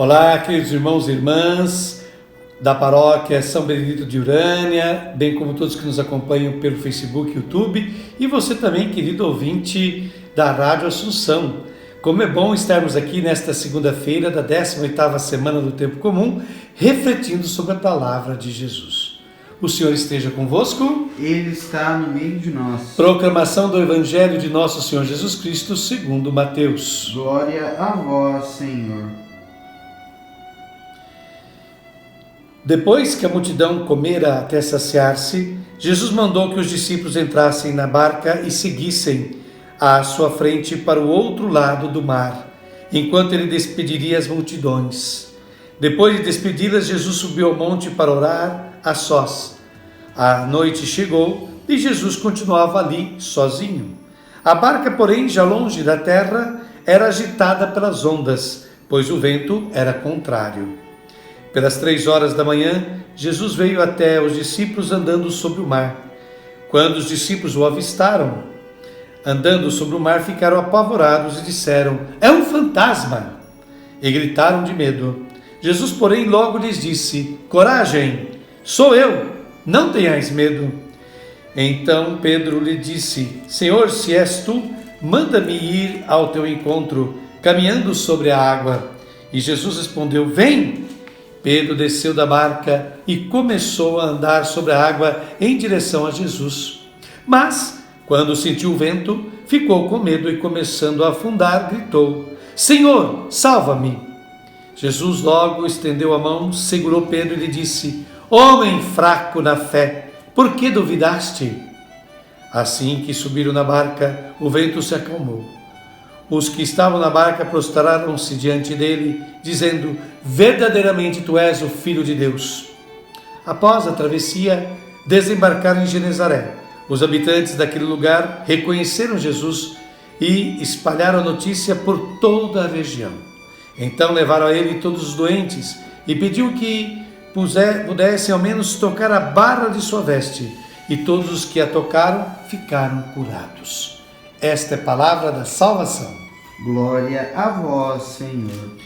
Olá, queridos irmãos e irmãs da paróquia São Benedito de Urânia, bem como todos que nos acompanham pelo Facebook e YouTube, e você também, querido ouvinte da Rádio Assunção. Como é bom estarmos aqui nesta segunda-feira da 18ª semana do Tempo Comum, refletindo sobre a palavra de Jesus. O Senhor esteja convosco. Ele está no meio de nós. Proclamação do Evangelho de Nosso Senhor Jesus Cristo segundo Mateus. Glória a vós, Senhor. Depois que a multidão comera até saciar-se, Jesus mandou que os discípulos entrassem na barca e seguissem à sua frente para o outro lado do mar, enquanto ele despediria as multidões. Depois de despedi-las, Jesus subiu ao monte para orar a sós. A noite chegou e Jesus continuava ali, sozinho. A barca, porém, já longe da terra, era agitada pelas ondas, pois o vento era contrário. Pelas 3 horas da manhã, Jesus veio até os discípulos andando sobre o mar. Quando os discípulos o avistaram andando sobre o mar, ficaram apavorados e disseram: "É um fantasma!" E gritaram de medo. Jesus, porém, logo lhes disse: "Coragem, sou eu, não tenhais medo." Então Pedro lhe disse: "Senhor, se és tu, manda-me ir ao teu encontro, caminhando sobre a água." E Jesus respondeu: "Vem." Pedro desceu da barca e começou a andar sobre a água em direção a Jesus. Mas, quando sentiu o vento, ficou com medo e, começando a afundar, gritou: "Senhor, salva-me!" Jesus logo estendeu a mão, segurou Pedro e lhe disse: "Homem fraco na fé, por que duvidaste?" Assim que subiram na barca, o vento se acalmou. Os que estavam na barca prostraram-se diante dele, dizendo: "Verdadeiramente tu és o Filho de Deus." Após a travessia, desembarcaram em Genezaré. Os habitantes daquele lugar reconheceram Jesus e espalharam a notícia por toda a região. Então levaram a ele todos os doentes e pediu que pudessem ao menos tocar a barra de sua veste. E todos os que a tocaram ficaram curados. Esta é a palavra da salvação. Glória a vós, Senhor.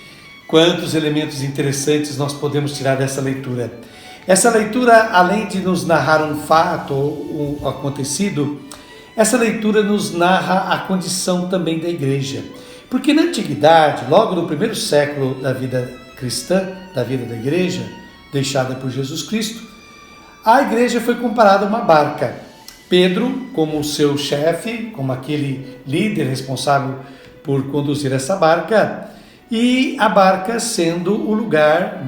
Quantos elementos interessantes nós podemos tirar dessa leitura. Essa leitura, além de nos narrar um fato ou um acontecido, essa leitura nos narra a condição também da igreja. Porque na antiguidade, logo no primeiro século da vida cristã, da vida da igreja, deixada por Jesus Cristo, a igreja foi comparada a uma barca. Pedro, como seu chefe, como aquele líder responsável por conduzir essa barca, e a barca sendo o lugar,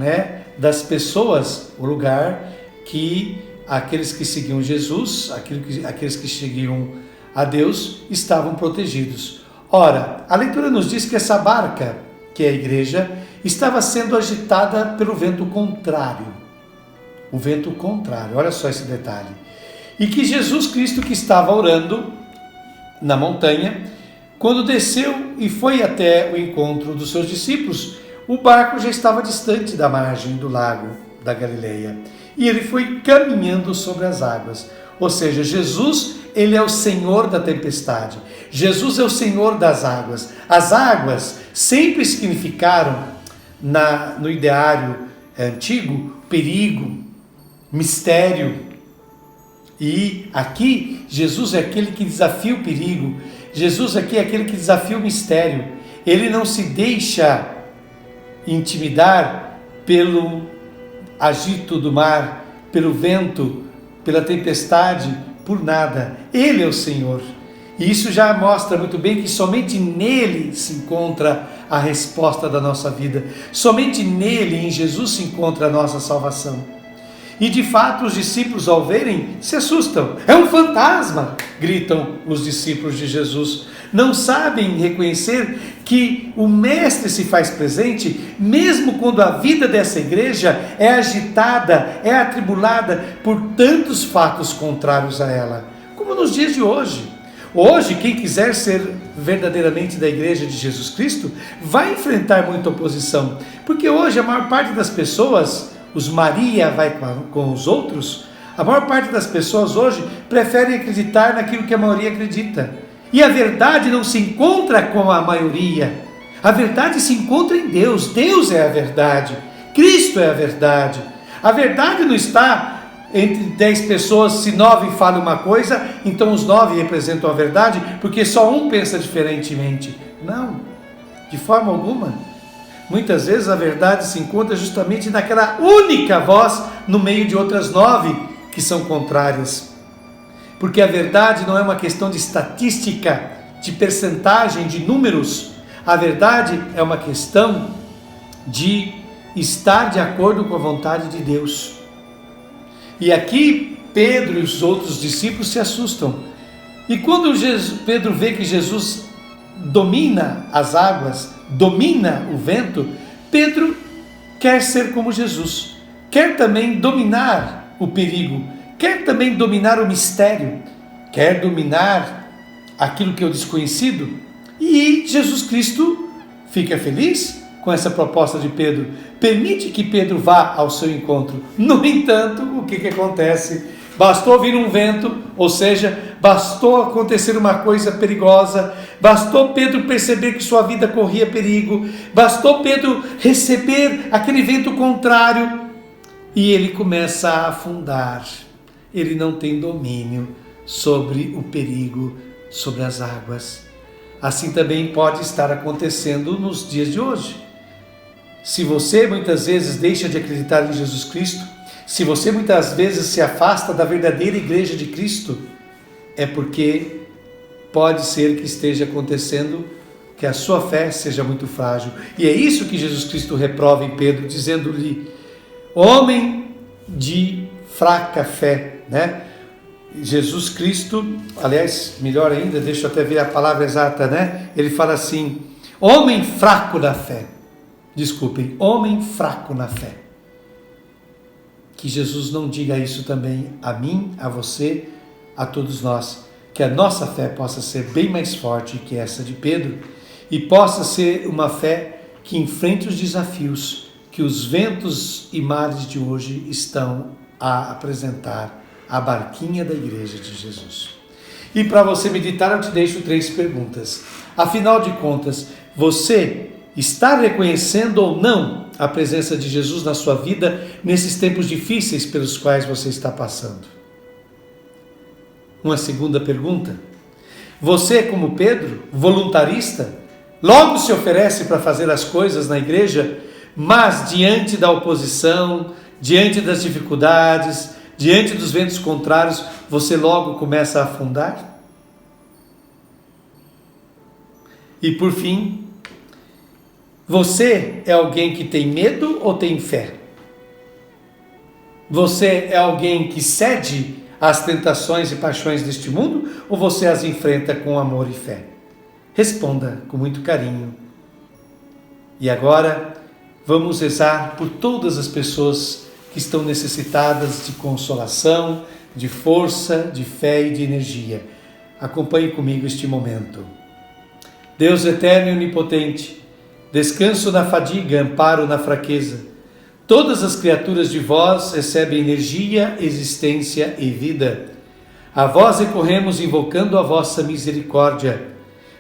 das pessoas, o lugar que aqueles que seguiam Jesus, aqueles que seguiam a Deus, estavam protegidos. Ora, a leitura nos diz que essa barca, que é a igreja, estava sendo agitada pelo vento contrário. O vento contrário, olha só esse detalhe. E que Jesus Cristo, que estava orando na montanha, quando desceu e foi até o encontro dos seus discípulos, o barco já estava distante da margem do lago da Galileia. E ele foi caminhando sobre as águas. Ou seja, Jesus, ele é o Senhor da tempestade. Jesus é o Senhor das águas. As águas sempre significaram, no ideário antigo, perigo, mistério. E aqui, Jesus é aquele que desafia o perigo. Jesus aqui é aquele que desafia o mistério. Ele não se deixa intimidar pelo agito do mar, pelo vento, pela tempestade, por nada. Ele é o Senhor. E isso já mostra muito bem que somente nele se encontra a resposta da nossa vida. Somente nele, em Jesus, se encontra a nossa salvação. E de fato os discípulos, ao verem, se assustam. "É um fantasma!" gritam os discípulos de Jesus. Não sabem reconhecer que o Mestre se faz presente, mesmo quando a vida dessa igreja é agitada, é atribulada por tantos fatos contrários a ela, como nos dias de hoje. Hoje, quem quiser ser verdadeiramente da igreja de Jesus Cristo, vai enfrentar muita oposição, porque hoje a maior parte das pessoas, os Maria vai com os outros, a maior parte das pessoas hoje preferem acreditar naquilo que a maioria acredita. E a verdade não se encontra com a maioria. A verdade se encontra em Deus. Deus é a verdade. Cristo é a verdade. A verdade não está entre 10 pessoas, se 9 falam uma coisa, então os 9 representam a verdade, porque só um pensa diferentemente. Não, de forma alguma. Muitas vezes a verdade se encontra justamente naquela única voz no meio de outras 9 que são contrárias. Porque a verdade não é uma questão de estatística, de percentagem, de números. A verdade é uma questão de estar de acordo com a vontade de Deus. E aqui Pedro e os outros discípulos se assustam. E quando Pedro vê que Jesus domina as águas, domina o vento, Pedro quer ser como Jesus, quer também dominar o perigo, quer também dominar o mistério, quer dominar aquilo que é o desconhecido. E Jesus Cristo fica feliz com essa proposta de Pedro, permite que Pedro vá ao seu encontro. No entanto, o que acontece? Bastou vir um vento, ou seja, bastou acontecer uma coisa perigosa, bastou Pedro perceber que sua vida corria perigo, bastou Pedro receber aquele vento contrário e ele começa a afundar. Ele não tem domínio sobre o perigo, sobre as águas. Assim também pode estar acontecendo nos dias de hoje. Se você muitas vezes deixa de acreditar em Jesus Cristo, se você muitas vezes se afasta da verdadeira igreja de Cristo, é porque pode ser que esteja acontecendo que a sua fé seja muito frágil. E é isso que Jesus Cristo reprova em Pedro, dizendo-lhe: homem de fraca fé, né? Jesus Cristo, aliás, melhor ainda, deixa eu até ver a palavra exata, né? Ele fala assim: homem fraco na fé. Desculpem, homem fraco na fé. Que Jesus não diga isso também a mim, a você, a todos nós. Que a nossa fé possa ser bem mais forte que essa de Pedro e possa ser uma fé que enfrente os desafios que os ventos e mares de hoje estão a apresentar à barquinha da igreja de Jesus. E para você meditar, eu te deixo 3 perguntas. Afinal de contas, você está reconhecendo ou não a presença de Jesus na sua vida nesses tempos difíceis pelos quais você está passando? Uma segunda pergunta: você, como Pedro, voluntarista, logo se oferece para fazer as coisas na igreja, mas diante da oposição, diante das dificuldades, diante dos ventos contrários, você logo começa a afundar? E por fim, você é alguém que tem medo ou tem fé? Você é alguém que cede às tentações e paixões deste mundo ou você as enfrenta com amor e fé? Responda com muito carinho. E agora, vamos rezar por todas as pessoas que estão necessitadas de consolação, de força, de fé e de energia. Acompanhe comigo este momento. Deus eterno e onipotente, descanso na fadiga, amparo na fraqueza. Todas as criaturas de vós recebem energia, existência e vida. A vós recorremos invocando a vossa misericórdia,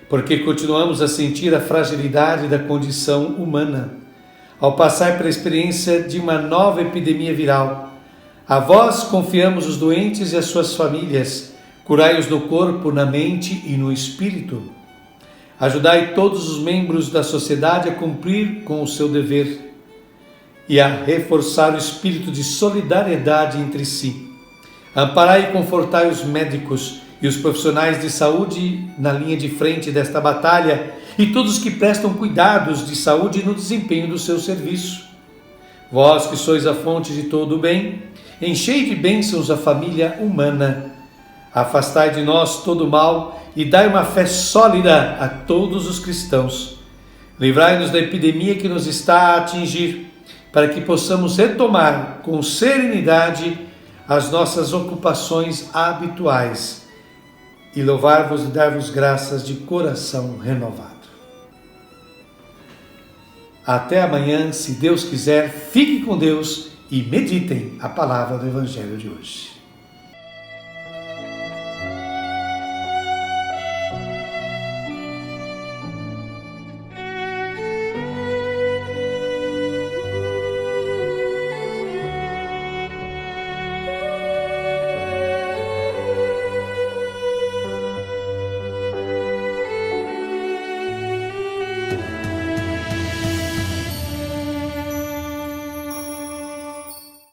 porque continuamos a sentir a fragilidade da condição humana. Ao passar pela experiência de uma nova epidemia viral, a vós confiamos os doentes e as suas famílias, curai-os no corpo, na mente e no espírito. Ajudai todos os membros da sociedade a cumprir com o seu dever e a reforçar o espírito de solidariedade entre si. Amparai e confortai os médicos e os profissionais de saúde na linha de frente desta batalha e todos que prestam cuidados de saúde no desempenho do seu serviço. Vós que sois a fonte de todo o bem, enchei de bênçãos a família humana. Afastai de nós todo o mal e dai uma fé sólida a todos os cristãos. Livrai-nos da epidemia que nos está a atingir, para que possamos retomar com serenidade as nossas ocupações habituais e louvar-vos e dar-vos graças de coração renovado. Até amanhã, se Deus quiser, fiquem com Deus e meditem a palavra do Evangelho de hoje.